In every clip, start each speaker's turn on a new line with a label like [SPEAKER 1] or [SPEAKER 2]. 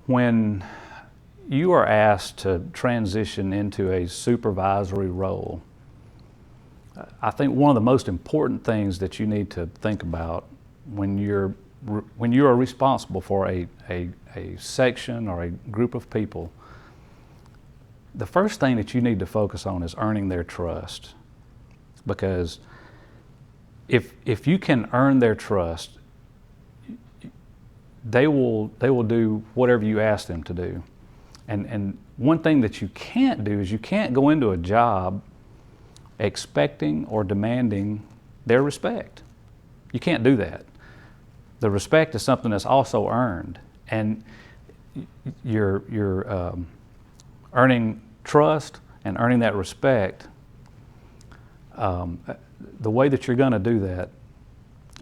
[SPEAKER 1] When you are asked to transition into a supervisory role, I think one of the most important things that you need to think about when you are responsible for a section or a group of people, the first thing that you need to focus on is earning their trust. Because if you can earn their trust, they will do whatever you ask them to do. And one thing that you can't do is you can't go into a job expecting or demanding their respect. You can't do that. The respect is something that's also earned, and you're earning trust and earning that respect. The way that you're going to do that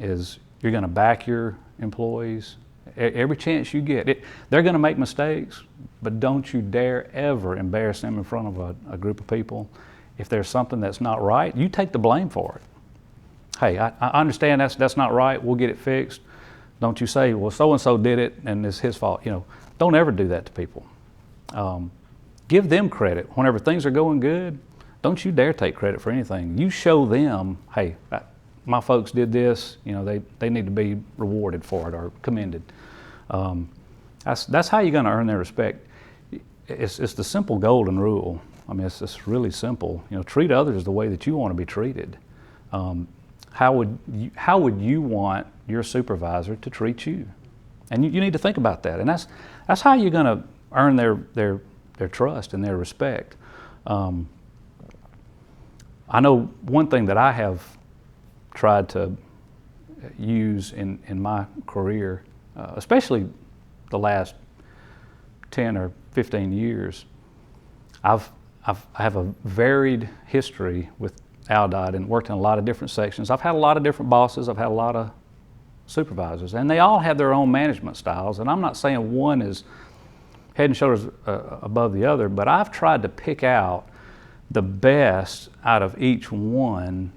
[SPEAKER 1] is you're going to back your employees every chance you get. They're going to make mistakes, but don't you dare ever embarrass them in front of a group of people. If there's something that's not right, you take the blame for it. Hey, I understand that's not right. We'll get it fixed. Don't you say, well, so-and-so did it and it's his fault. Don't ever do that to people. Give them credit. Whenever things are going good, don't you dare take credit for anything. You show them, hey, my folks did this, they need to be rewarded for it or commended. That's how you're going to earn their respect. It's the simple golden rule. I mean, it's really simple. Treat others the way that you want to be treated. How would you want your supervisor to treat you? And you need to think about that. And that's how you're going to earn their trust and their respect. I know one thing that I have tried to use in my career, especially the last 10 or 15 years. I have a varied history with Aldott and worked in a lot of different sections. I've had a lot of different bosses. I've had a lot of supervisors, and they all have their own management styles. And I'm not saying one is head and shoulders above the other, but I've tried to pick out the best out of each one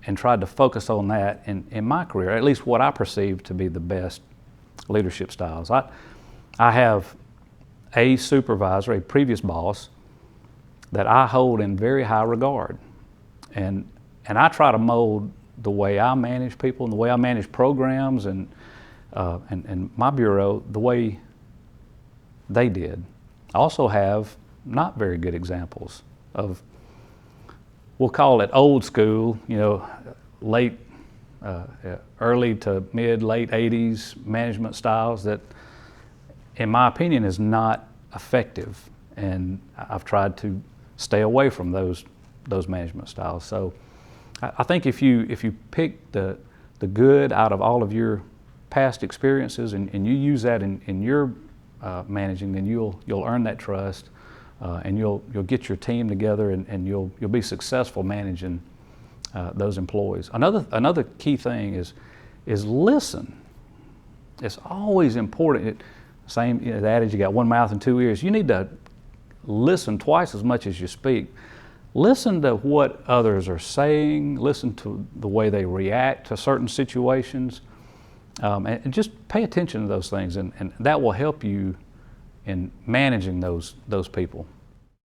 [SPEAKER 1] and tried to focus on that in my career, at least what I perceive to be the best leadership styles. I have a supervisor, a previous boss, that I hold in very high regard. And I try to mold the way I manage people and the way I manage programs and my bureau the way they did. I also have not very good examples of, we'll call it old school, early to mid, late 80s management styles that, in my opinion, is not effective. And I've tried to stay away from those management styles. So I think if you pick the good out of all of your past experiences and you use that in your managing, then you'll earn that trust, and you'll get your team together and you'll be successful managing those employees. Another key thing is listen. It's always important. Same the adage, you got one mouth and two ears. You need to listen twice as much as you speak. Listen to what others are saying. Listen to the way they react to certain situations, and just pay attention to those things, and that will help you in managing those people.